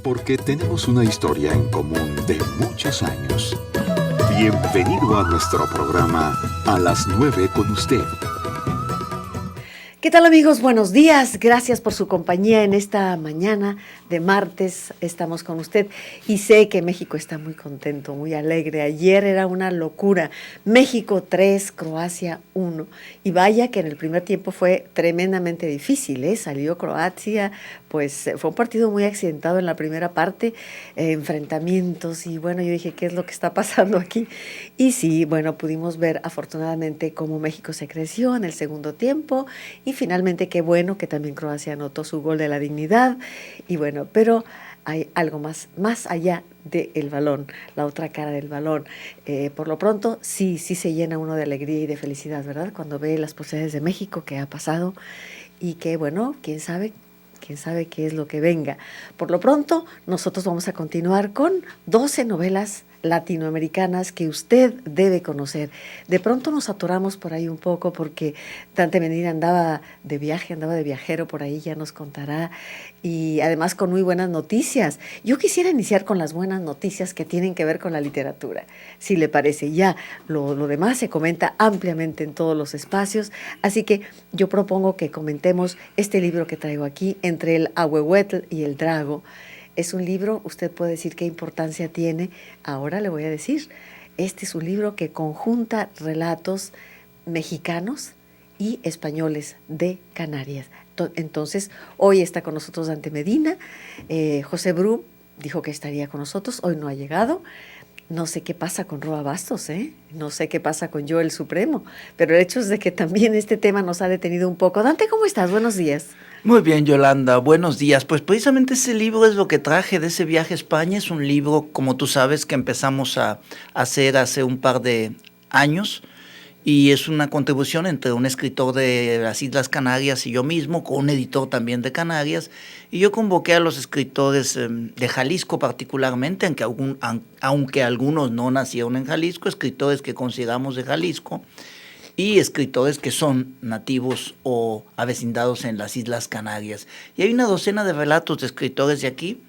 porque tenemos una historia en común de muchos años. Bienvenido a nuestro programa A las 9 con usted. ¿Qué tal, amigos? Buenos días. Gracias por su compañía en esta mañana de martes. Estamos con usted y sé que México está muy contento, muy alegre. Ayer era una locura. México 3, Croacia 1. Y vaya que en el primer tiempo fue tremendamente difícil, ¿eh? Salió Croacia, pues fue un partido muy accidentado en la primera parte, enfrentamientos y bueno, yo dije, ¿qué es lo que está pasando aquí? Y sí, bueno, pudimos ver afortunadamente cómo México se creció en el segundo tiempo y finalmente qué bueno que también Croacia anotó su gol de la dignidad y bueno, pero hay algo más allá del balón, la otra cara del balón. Por lo pronto, sí se llena uno de alegría y de felicidad, ¿verdad? Cuando ve las posibilidades de México que ha pasado y que, bueno, quién sabe qué es lo que venga. Por lo pronto, nosotros vamos a continuar con 12 novelas latinoamericanas que usted debe conocer. De pronto nos atoramos por ahí un poco porque Dante Medina andaba de viajero por ahí, ya nos contará, y además con muy buenas noticias. Yo quisiera iniciar con las buenas noticias que tienen que ver con la literatura, si le parece. Ya lo demás se comenta ampliamente en todos los espacios, así que yo propongo que comentemos este libro que traigo aquí, Entre el Ahuehuetl y el Drago. Es un libro, usted puede decir qué importancia tiene. Ahora le voy a decir, este es un libro que conjunta relatos mexicanos y españoles de Canarias. Entonces, hoy está con nosotros Dante Medina. José Bru dijo que estaría con nosotros, hoy no ha llegado. No sé qué pasa con Roa Bastos, no sé qué pasa con Yo el Supremo, pero el hecho es de que también este tema nos ha detenido un poco. Dante, ¿cómo estás? Buenos días. Muy bien, Yolanda, buenos días. Pues precisamente ese libro es lo que traje de ese viaje a España. Es un libro, como tú sabes, que empezamos a hacer hace un par de años y es una contribución entre un escritor de las Islas Canarias y yo mismo, con un editor también de Canarias. Y yo convoqué a los escritores de Jalisco particularmente, aunque algunos no nacieron en Jalisco, escritores que consideramos de Jalisco, y escritores que son nativos o avecindados en las Islas Canarias. Y hay una docena de relatos de escritores de aquí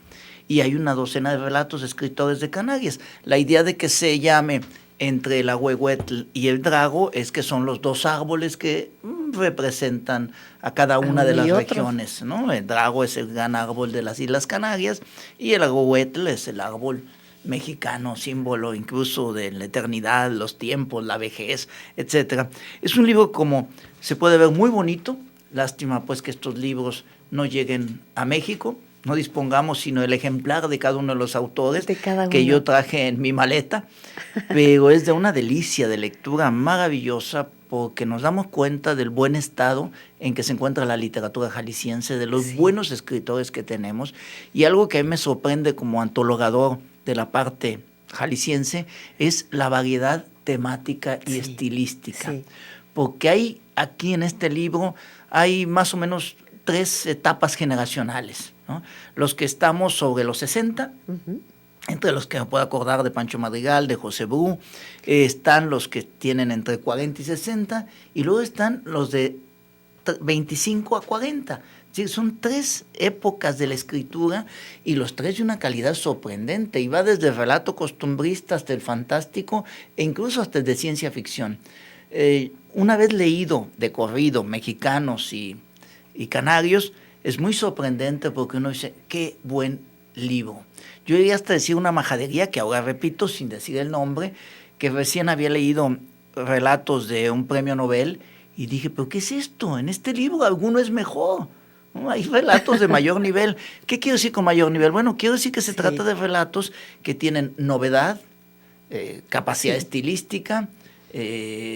y hay una docena de relatos de escritores de Canarias. La idea de que se llame Entre el Ahuehuetl y el Drago es que son los dos árboles que representan a cada una de las regiones, ¿no? El Drago es el gran árbol de las Islas Canarias y el Ahuehuetl es el árbol mexicano, símbolo incluso de la eternidad, los tiempos, la vejez, etcétera. Es un libro, como se puede ver, muy bonito. Lástima pues que estos libros no lleguen a México, no dispongamos sino el ejemplar de cada uno de los autores que yo traje en mi maleta, pero es de una delicia de lectura maravillosa porque nos damos cuenta del buen estado en que se encuentra la literatura jalisciense, de los buenos escritores que tenemos, y algo que a mí me sorprende como antologador de la parte jalisciense es la variedad temática y estilística, porque hay aquí en este libro hay más o menos 3 etapas generacionales, ¿no? Los que estamos sobre los 60, entre los que me puedo acordar de Pancho Madrigal, de José Bru, están los que tienen entre 40 y 60, y luego están los de 25 a 40. Sí, son 3 épocas de la escritura y los 3 de una calidad sorprendente, y va desde el relato costumbrista hasta el fantástico e incluso hasta el de ciencia ficción. Una vez leído de corrido mexicanos y canarios, es muy sorprendente porque uno dice, qué buen libro. Yo iría hasta decir una majadería que ahora repito sin decir el nombre, que recién había leído relatos de un premio Nobel y dije, ¿pero qué es esto? En este libro alguno es mejor. ¿No? Hay relatos de mayor nivel. ¿Qué quiero decir con mayor nivel? Bueno, quiero decir que se trata de relatos que tienen novedad, capacidad estilística,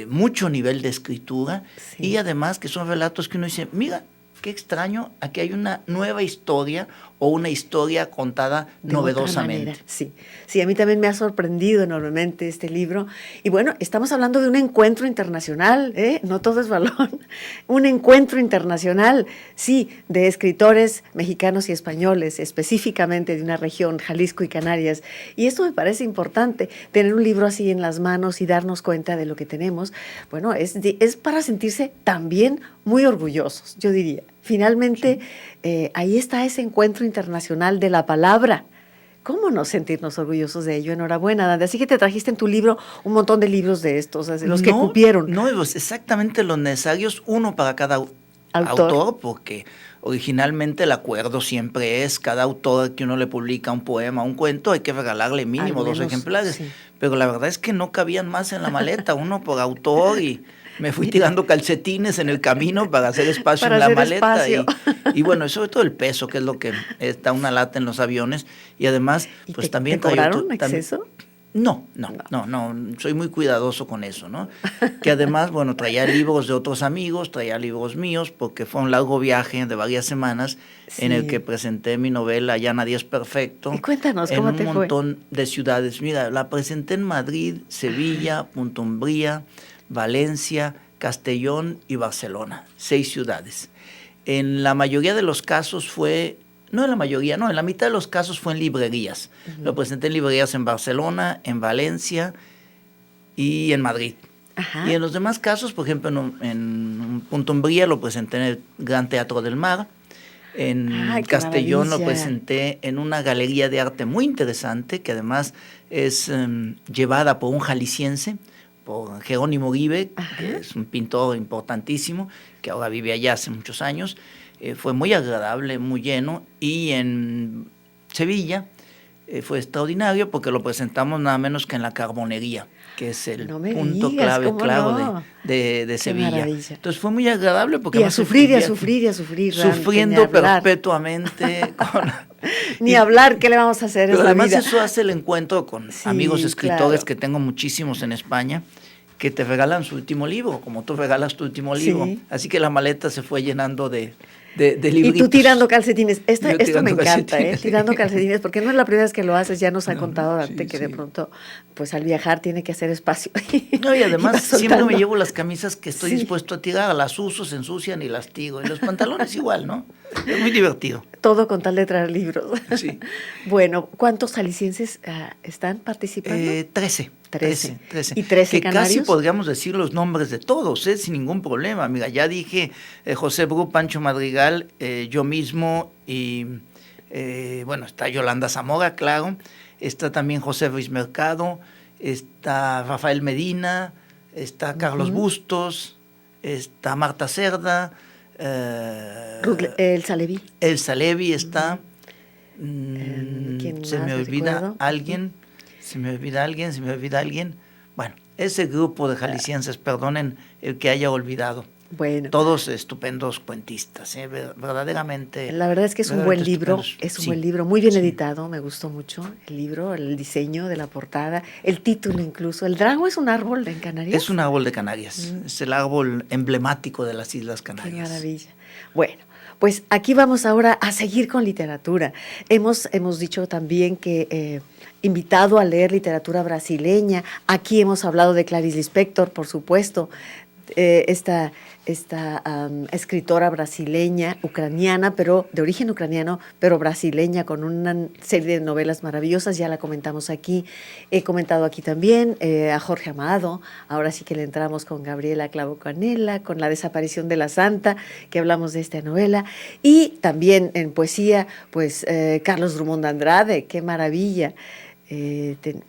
mucho nivel de escritura y además que son relatos que uno dice, mira, qué extraño, aquí hay una nueva historia o una historia contada de novedosamente. Sí, a mí también me ha sorprendido enormemente este libro. Y bueno, estamos hablando de un encuentro internacional, no todo es balón, un encuentro internacional, sí, de escritores mexicanos y españoles, específicamente de una región, Jalisco y Canarias. Y esto me parece importante, tener un libro así en las manos y darnos cuenta de lo que tenemos. Bueno, es para sentirse también muy orgullosos, yo diría. Finalmente, ahí está ese encuentro internacional de la palabra. ¿Cómo no sentirnos orgullosos de ello? Enhorabuena, Dante. Así que te trajiste en tu libro un montón de libros de estos, los que cupieron. No, pues exactamente los necesarios, uno para cada autor, porque originalmente el acuerdo siempre es cada autor que uno le publica un poema, un cuento, hay que regalarle mínimo 2 ejemplares. Sí. Pero la verdad es que no cabían más en la maleta, uno por autor, y me fui tirando calcetines en el camino para hacer espacio en la maleta. Y bueno, sobre todo el peso, que es lo que está una lata en los aviones. Y además, pues también ¿te cobraron exceso? No, soy muy cuidadoso con eso, ¿no? Que además, bueno, traía libros de otros amigos, traía libros míos, porque fue un largo viaje de varias semanas en el que presenté mi novela Ya Nadie es Perfecto. Y cuéntanos, ¿cómo te fue? En un montón de ciudades. Mira, la presenté en Madrid, Sevilla, Punta Umbría, Valencia, Castellón y Barcelona, 6 ciudades. En la mayoría de los casos fue... No en la mayoría, no, en la mitad de los casos fue en librerías. Uh-huh. Lo presenté en librerías en Barcelona, en Valencia y en Madrid. Ajá. Y en los demás casos, por ejemplo, en Punta Umbría lo presenté en el Gran Teatro del Mar. En Castellón lo presenté en una galería de arte muy interesante, que además es llevada por un jalisciense, por Jerónimo Uribe, que es un pintor importantísimo, que ahora vive allá hace muchos años. Fue muy agradable, muy lleno, y en Sevilla fue extraordinario porque lo presentamos nada menos que en la Carbonería, que es el punto clave de Sevilla. Maravilla. Entonces fue muy agradable porque... Y a sufrir. Sufriendo perpetuamente. Ni hablar, ¿qué le vamos a hacer? Pero además eso hace el encuentro con amigos escritores, que tengo muchísimos en España, que te regalan su último libro, como tú regalas tu último libro. Así que la maleta se fue llenando de libritos. Y tú tirando calcetines. Esto me encanta, tirando calcetines, porque no es la primera vez que lo haces. Ya nos ha contado Dante que de pronto, pues al viajar tiene que hacer espacio. No, y además siempre me llevo las camisas que estoy dispuesto a tirar, las uso, se ensucian y las tiro. Y los pantalones igual, ¿no? Es muy divertido. Todo con tal de traer libros. Sí. Bueno, ¿cuántos jaliscienses están participando? 13. ¿Y 13 que canarios? Casi podríamos decir los nombres de todos, sin ningún problema. Mira, ya dije José Bru, Pancho Madrigal, yo mismo, y bueno, está Yolanda Zamora, claro, está también José Ruiz Mercado, está Rafael Medina, está Carlos Bustos, está Marta Cerda, el Salevi. El Salevi está, se me olvida alguien. Se me olvida alguien. Bueno, ese grupo de jaliscienses, perdonen el que haya olvidado. Bueno. Todos estupendos cuentistas, verdaderamente. La verdad es que es un buen libro, buen libro, muy bien editado, me gustó mucho el libro, el diseño de la portada, el título incluso. ¿El drago es un árbol en Canarias? Es un árbol de Canarias, es el árbol emblemático de las Islas Canarias. Qué maravilla. Bueno, pues aquí vamos ahora a seguir con literatura. Hemos dicho también que... invitado a leer literatura brasileña. Aquí hemos hablado de Clarice Lispector, por supuesto, esta escritora brasileña, ucraniana, pero de origen ucraniano, pero brasileña, con una serie de novelas maravillosas, ya la comentamos aquí. He comentado aquí también a Jorge Amado, ahora sí que le entramos con Gabriela Clavo Canela, con La desaparición de la santa, que hablamos de esta novela, y también en poesía, pues Carlos Drummond de Andrade, qué maravilla.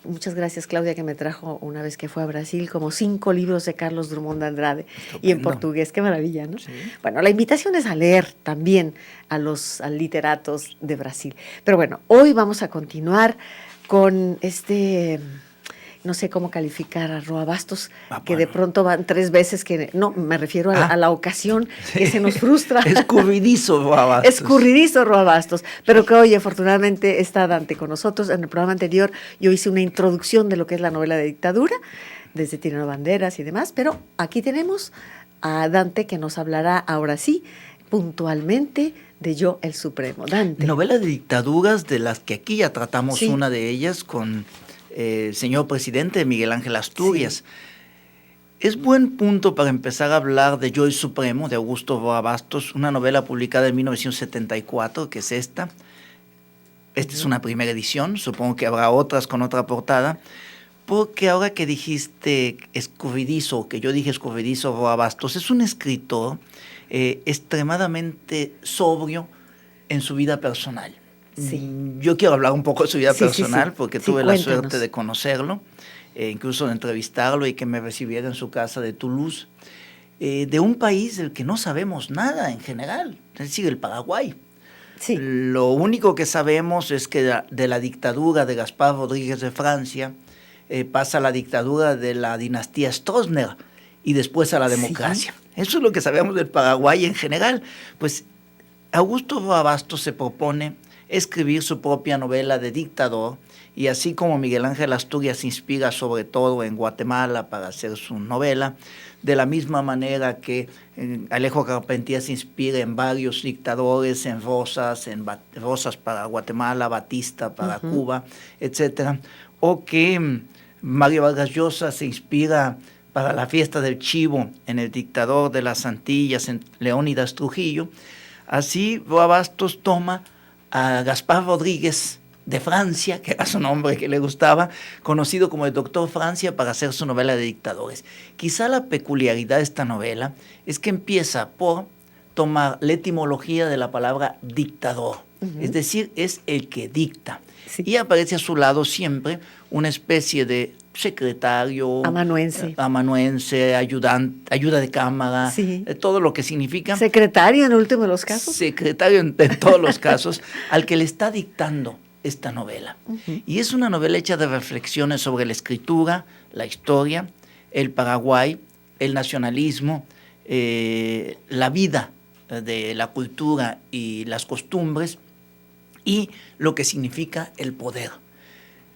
Muchas gracias, Claudia, que me trajo una vez que fue a Brasil como 5 libros de Carlos Drummond de Andrade. Estupendo. Y en portugués, qué maravilla, ¿no? Sí. Bueno, la invitación es a leer también a los literatos de Brasil. Pero bueno, hoy vamos a continuar con no sé cómo calificar a Roa Bastos, que de pronto van 3 veces que... No, me refiero a la ocasión que se nos frustra. Escurridizo Roa Bastos. Escurridizo Roa Bastos. Pero que hoy, afortunadamente, está Dante con nosotros. En el programa anterior yo hice una introducción de lo que es la novela de dictadura, desde Tirano Banderas y demás, pero aquí tenemos a Dante que nos hablará ahora sí, puntualmente, de Yo el Supremo. Dante. Novela de dictaduras de las que aquí ya tratamos una de ellas con... señor presidente Miguel Ángel Asturias. Sí. Es buen punto para empezar a hablar de Yo el Supremo, de Augusto Roa Bastos, una novela publicada en 1974, que es esta. Esta es una primera edición, supongo que habrá otras con otra portada, Porque ahora que dijiste escurridizo, que yo dije escurridizo, Roa Bastos, es un escritor extremadamente sobrio en su vida personal. Sí. Yo quiero hablar un poco de su vida Sí, sí, personal, sí. porque Sí, tuve la cuéntanos. suerte de conocerlo, incluso de entrevistarlo y que me recibiera en su casa de Toulouse, de un país del que no sabemos nada en general, es decir, el Paraguay. Sí. Lo único que sabemos es que de la dictadura de Gaspar Rodríguez de Francia pasa a la dictadura de la dinastía Stroessner y después a la democracia. Sí. Eso es lo que sabemos del Paraguay en general. Pues Augusto Roa Bastos se propone escribir su propia novela de dictador, y así como Miguel Ángel Asturias se inspira sobre todo en Guatemala para hacer su novela, de la misma manera que Alejo Carpentier se inspira en varios dictadores, en Rosas para Guatemala, Batista para Cuba, etcétera, o que Mario Vargas Llosa se inspira para la fiesta del chivo en el dictador de las Antillas, en Leónidas Trujillo. Así Roa Bastos toma a Gaspar Rodríguez de Francia, que era su nombre que le gustaba, conocido como el Doctor Francia, para hacer su novela de dictadores. Quizá la peculiaridad de esta novela es que empieza por tomar la etimología de la palabra dictador, es decir, es el que dicta. Sí. Y aparece a su lado siempre una especie de secretario, amanuense, ayudante, ayuda de cámara, sí. Todo lo que significa. Secretario en el último de los casos. Secretario en todos los casos, al que le está dictando esta novela. Y es una novela hecha de reflexiones sobre la escritura, la historia, el Paraguay, el nacionalismo, la vida de la cultura y las costumbres, y lo que significa el poder.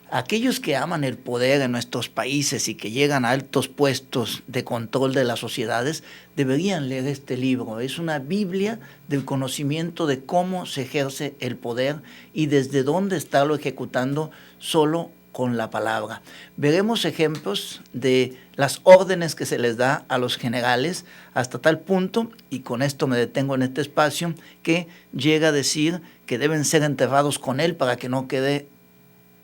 Aquellos que aman el poder en nuestros países y que llegan a altos puestos de control de las sociedades deberían leer este libro. Es una Biblia del conocimiento de cómo se ejerce el poder y desde dónde estarlo ejecutando solo con la palabra. Veremos ejemplos de las órdenes que se les da a los generales hasta tal punto, y con esto me detengo en este espacio, que llega a decir que deben ser enterrados con él para que no quede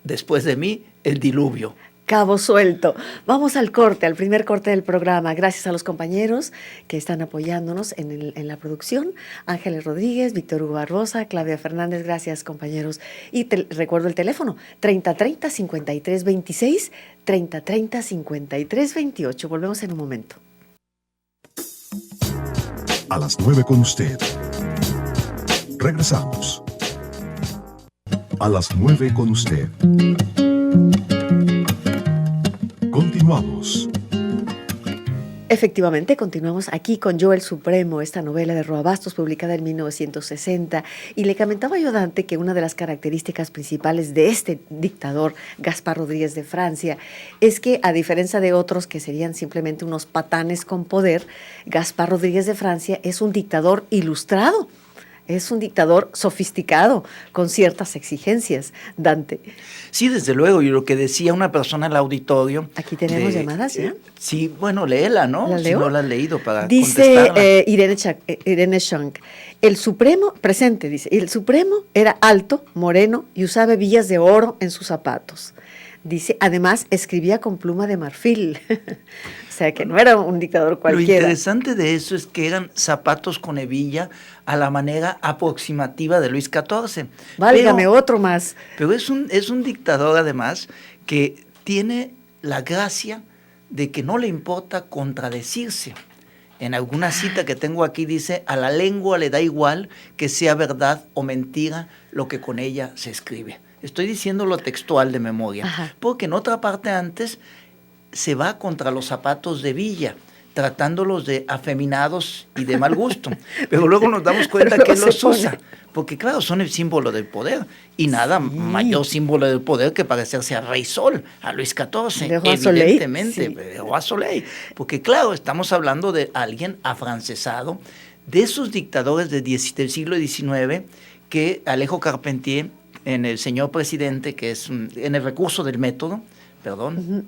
después de mí el diluvio. Cabo suelto. Vamos al corte, al primer corte del programa. Gracias a los compañeros que están apoyándonos en la producción. Ángeles Rodríguez, Víctor Hugo Barbosa, Claudia Fernández. Gracias, compañeros. Y recuerdo el teléfono, 3030-5326, 3030-5328. Volvemos en un momento. A las 9 con usted. Regresamos. A las 9 con usted. Continuamos. Efectivamente, continuamos aquí con Yo el Supremo, esta novela de Roa Bastos publicada en 1960, y le comentaba yo a Dante que una de las características principales de este dictador, Gaspar Rodríguez de Francia, es que a diferencia de otros que serían simplemente unos patanes con poder, Gaspar Rodríguez de Francia es un dictador ilustrado. Es un dictador sofisticado, con ciertas exigencias, Dante. Sí, desde luego, y lo que decía una persona en el auditorio... Aquí tenemos llamadas, ¿ya? Sí, bueno, léela, ¿no? ¿La leo? Si no la has leído para dice contestarla. Irene Schank, el Supremo, presente, dice, el Supremo era alto, moreno y usaba hebillas de oro en sus zapatos. Dice, además escribía con pluma de marfil. O sea, que no era un dictador cualquiera. Lo interesante de eso es que eran zapatos con hebilla a la manera aproximativa de Luis XIV. Válgame, otro más. Pero es un dictador, además, que tiene la gracia de que no le importa contradecirse. En alguna cita que tengo aquí dice, a la lengua le da igual que sea verdad o mentira lo que con ella se escribe. Estoy diciendo lo textual de memoria. Ajá. Porque en otra parte antes se va contra los zapatos de Villa, tratándolos de afeminados y de mal gusto. Pero luego nos damos cuenta que él los usa, porque claro, son el símbolo del poder, y nada mayor símbolo del poder que parecerse a Rey Sol, a Luis XIV, evidentemente, o a Soleil, porque claro, estamos hablando de alguien afrancesado, de esos dictadores del siglo XIX, que Alejo Carpentier, en El Señor Presidente, que es en el recurso del método,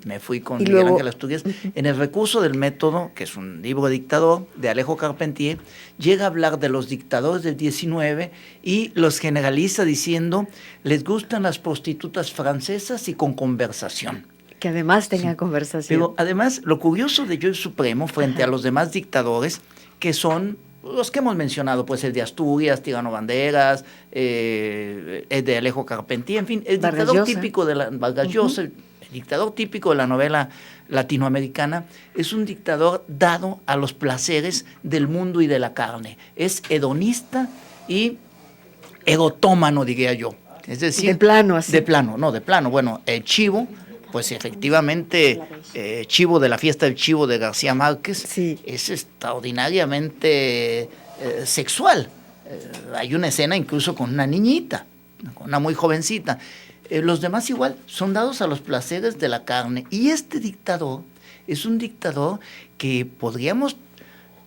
me fui con Miguel Ángel Asturias, en el recurso del método, que es un libro dictador de Alejo Carpentier, llega a hablar de los dictadores del 19 y los generaliza diciendo, les gustan las prostitutas francesas y con conversación. Que además tengan conversación. Pero además, lo curioso de Yo el Supremo frente a los demás dictadores, que son los que hemos mencionado, pues el de Asturias, Tirano Banderas, el de Alejo Carpentier, en fin, el Vargas dictador Llosa. típico de la Vargas Llosa, el dictador típico de la novela latinoamericana, es un dictador dado a los placeres del mundo y de la carne. Es hedonista y egotómano, diría yo. Es decir, De plano, así. De plano. Bueno, el chivo, pues efectivamente, chivo de la fiesta del chivo de García Márquez, Sí. es extraordinariamente sexual. Hay una escena incluso con una niñita, con una muy jovencita. Los demás igual son dados a los placeres de la carne. Y este dictador es un dictador que podríamos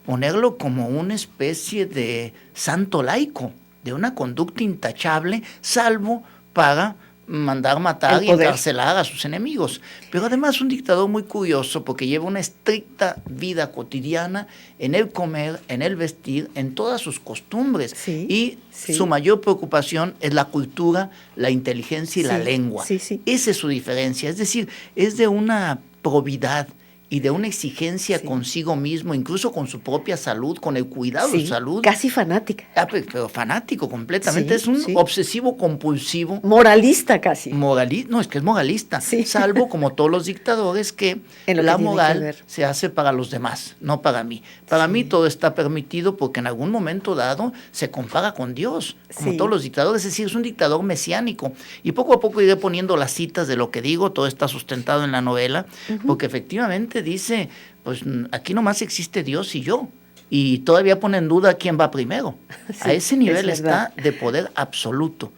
ponerlo como una especie de santo laico, de una conducta intachable, salvo para mandar matar y encarcelar a sus enemigos. Pero además un dictador muy curioso porque lleva una estricta vida cotidiana en el comer, en el vestir, en todas sus costumbres. Sí, y sí. su mayor preocupación es la cultura, la inteligencia y la Sí, lengua. sí, sí. Esa es su diferencia. Es decir, es de una probidad y de una exigencia Sí. consigo mismo, incluso con su propia salud, con el cuidado de Sí, su salud. casi fanática. Pero fanático completamente. Sí, Es un sí. obsesivo compulsivo. Moralista casi. No, es que es moralista, Sí. salvo como todos los dictadores que En lo que la tiene que moral ver. se hace para los demás, no para mí. Para mí todo está permitido porque en algún momento dado se compara con Dios, como Sí. todos los dictadores, es decir, es un dictador mesiánico. Y poco a poco iré poniendo las citas de lo que digo, todo está sustentado en la novela, porque efectivamente dice, pues aquí nomás existe Dios y yo. Y todavía pone en duda quién va primero. Sí, A ese nivel es verdad. está de poder absoluto.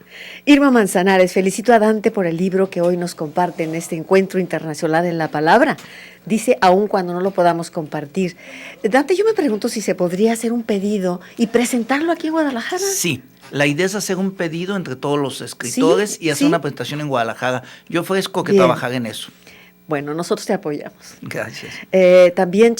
Irma Manzanares, felicito a Dante por el libro que hoy nos comparte en este encuentro internacional en la palabra. Dice, aun cuando no lo podamos compartir. Dante, yo me pregunto si se podría hacer un pedido y presentarlo aquí en Guadalajara. Sí, la idea es hacer un pedido entre todos los escritores y hacer sí. una presentación en Guadalajara. Yo ofrezco que Bien. trabajar en eso. Bueno, nosotros te apoyamos. Gracias. También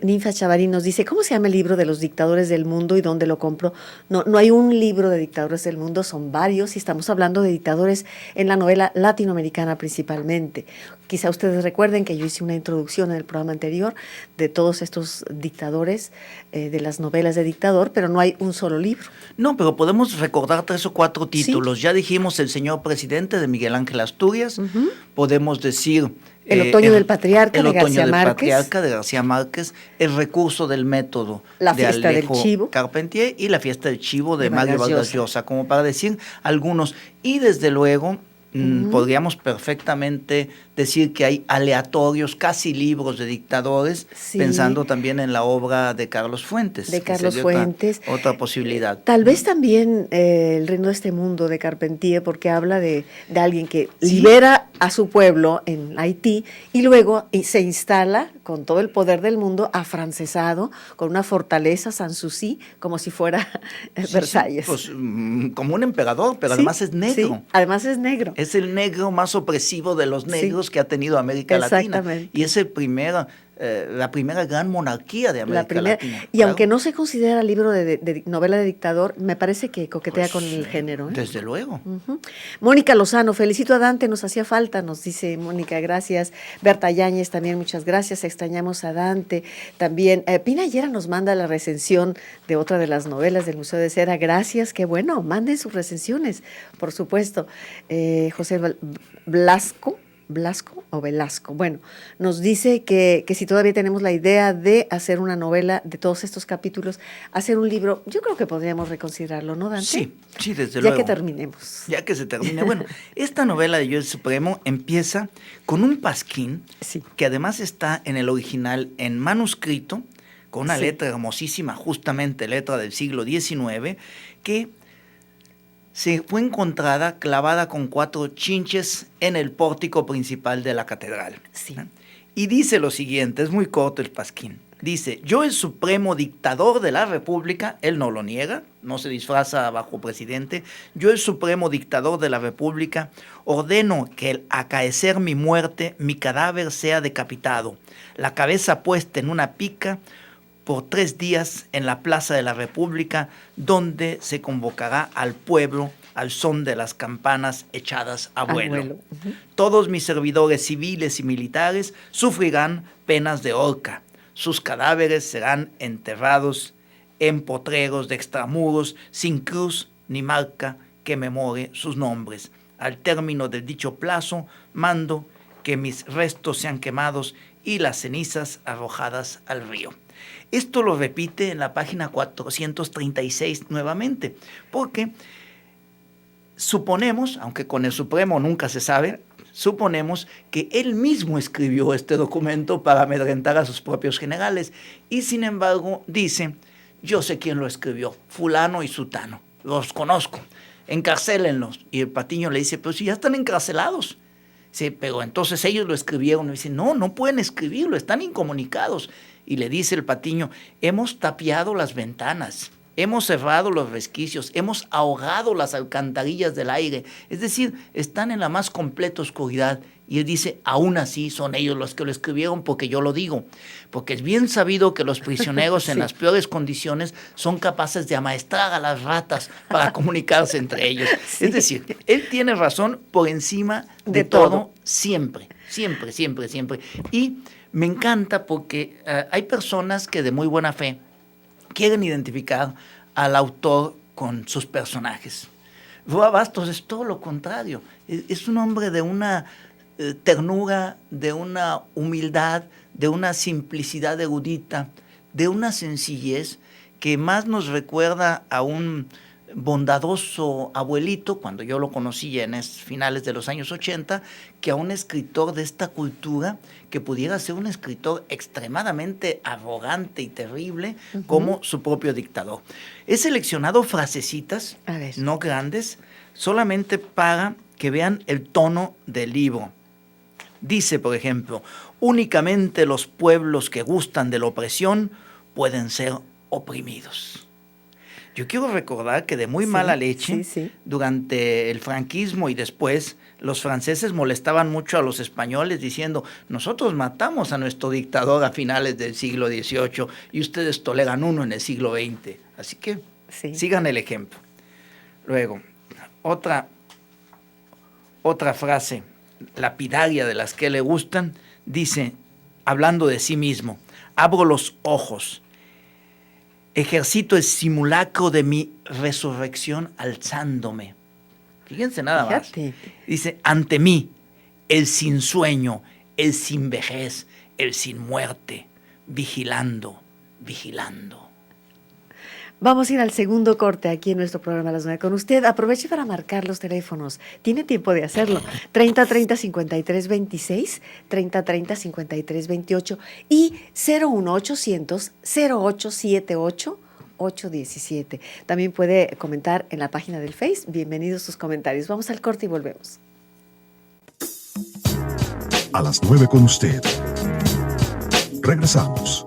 Ninfa Chavarín nos dice, ¿cómo se llama el libro de los dictadores del mundo y dónde lo compro? No hay un libro de dictadores del mundo, son varios y estamos hablando de dictadores en la novela latinoamericana principalmente. Quizá ustedes recuerden que yo hice una introducción en el programa anterior de todos estos dictadores, de las novelas de dictador, pero no hay un solo libro. No, pero podemos recordar 3 o 4 títulos. Sí. Ya dijimos El señor presidente de Miguel Ángel Asturias. Podemos decir El otoño del patriarca de García Márquez. El recurso del método La de fiesta Alejo del chivo. Carpentier y La fiesta del chivo de Mario Vargas Llosa, como para decir algunos. Y desde luego podríamos perfectamente decir que hay aleatorios, casi libros de dictadores, pensando también en la obra de Carlos Fuentes. De Carlos Fuentes. Otra posibilidad. Tal vez también El reino de este mundo de Carpentier, porque habla de alguien que libera a su pueblo en Haití y luego se instala con todo el poder del mundo, afrancesado, con una fortaleza, Sanssouci, como si fuera Versalles. Pues como un emperador, pero además es negro. Sí, además es negro. Es el negro más opresivo de los negros que ha tenido América Latina. Y es la primera gran monarquía de América Latina. Y claro, aunque no se considera libro de novela de dictador, me parece que coquetea con el género. Desde luego. Mónica Lozano, felicito a Dante, nos hacía falta, nos dice Mónica, gracias. Berta Yáñez también, muchas gracias, extrañamos a Dante. También Pina Yera nos manda la recensión de otra de las novelas del Museo de Cera, gracias, qué bueno, manden sus recensiones, por supuesto. José Blasco o Velasco, bueno, nos dice que si todavía tenemos la idea de hacer una novela de todos estos capítulos, hacer un libro, yo creo que podríamos reconsiderarlo, ¿no, Dante? Sí, desde luego. Ya que terminemos. Ya que se termine. Bueno, esta novela de Yo el Supremo empieza con un pasquín que además está en el original en manuscrito, con una letra hermosísima, justamente letra del siglo XIX, que se fue encontrada clavada con 4 chinches en el pórtico principal de la catedral. Y dice lo siguiente, es muy corto el pasquín. Dice, yo el supremo dictador de la República, él no lo niega, no se disfraza bajo presidente, yo el supremo dictador de la República, ordeno que al acaecer mi muerte, mi cadáver sea decapitado, la cabeza puesta en una pica, por 3 días en la Plaza de la República, donde se convocará al pueblo al son de las campanas echadas a vuelo. Ujú. Todos mis servidores civiles y militares sufrirán penas de horca. Sus cadáveres serán enterrados en potreros de extramuros, sin cruz ni marca que memore sus nombres. Al término del dicho plazo, mando que mis restos sean quemados y las cenizas arrojadas al río. Esto lo repite en la página 436 nuevamente, porque suponemos, aunque con el Supremo nunca se sabe, suponemos que él mismo escribió este documento para amedrentar a sus propios generales y sin embargo dice, yo sé quién lo escribió, fulano y sutano, los conozco, encarcélenlos. Y el Patiño le dice, pero si ya están encarcelados. Sí, pero entonces ellos lo escribieron y dicen, no pueden escribirlo, están incomunicados. Y le dice el Patiño, hemos tapiado las ventanas, hemos cerrado los resquicios, hemos ahogado las alcantarillas del aire, es decir, están en la más completa oscuridad. Y él dice, aún así son ellos los que lo escribieron porque yo lo digo, porque es bien sabido que los prisioneros Sí. en las peores condiciones son capaces de amaestrar a las ratas para comunicarse entre ellos. Sí. Es decir, él tiene razón por encima de De todo. todo, siempre, siempre, siempre, siempre. Y me encanta porque hay personas que de muy buena fe quieren identificar al autor con sus personajes. Roa Bastos es todo lo contrario. Es un hombre de una ternura, de una humildad, de una simplicidad erudita, de una sencillez que más nos recuerda a un bondadoso abuelito, cuando yo lo conocí ya en finales de los años 80, que a un escritor de esta cultura que pudiera ser un escritor extremadamente arrogante y terrible como su propio dictador. He seleccionado frasecitas, A ver. no grandes, solamente para que vean el tono del libro. Dice, por ejemplo, únicamente los pueblos que gustan de la opresión pueden ser oprimidos. Yo quiero recordar que de muy Sí, mala leche, sí. durante el franquismo y después, los franceses molestaban mucho a los españoles diciendo, nosotros matamos a nuestro dictador a finales del siglo XVIII y ustedes toleran uno en el siglo XX. Así que Sí. sigan el ejemplo. Luego, otra frase lapidaria de las que le gustan, dice, hablando de sí mismo, abro los ojos, ejercito el simulacro de mi resurrección alzándome. Fíjense nada más. Fíjate. Dice, ante mí, el sin sueño, el sin vejez, el sin muerte, vigilando, vigilando. Vamos a ir al segundo corte aquí en nuestro programa a las 9 con usted. Aproveche para marcar los teléfonos. Tiene tiempo de hacerlo. 3030-5326, 3030-5328 y 01800-0878-817. También puede comentar en la página del Face. Bienvenidos sus comentarios. Vamos al corte y volvemos. A las 9 con usted. Regresamos.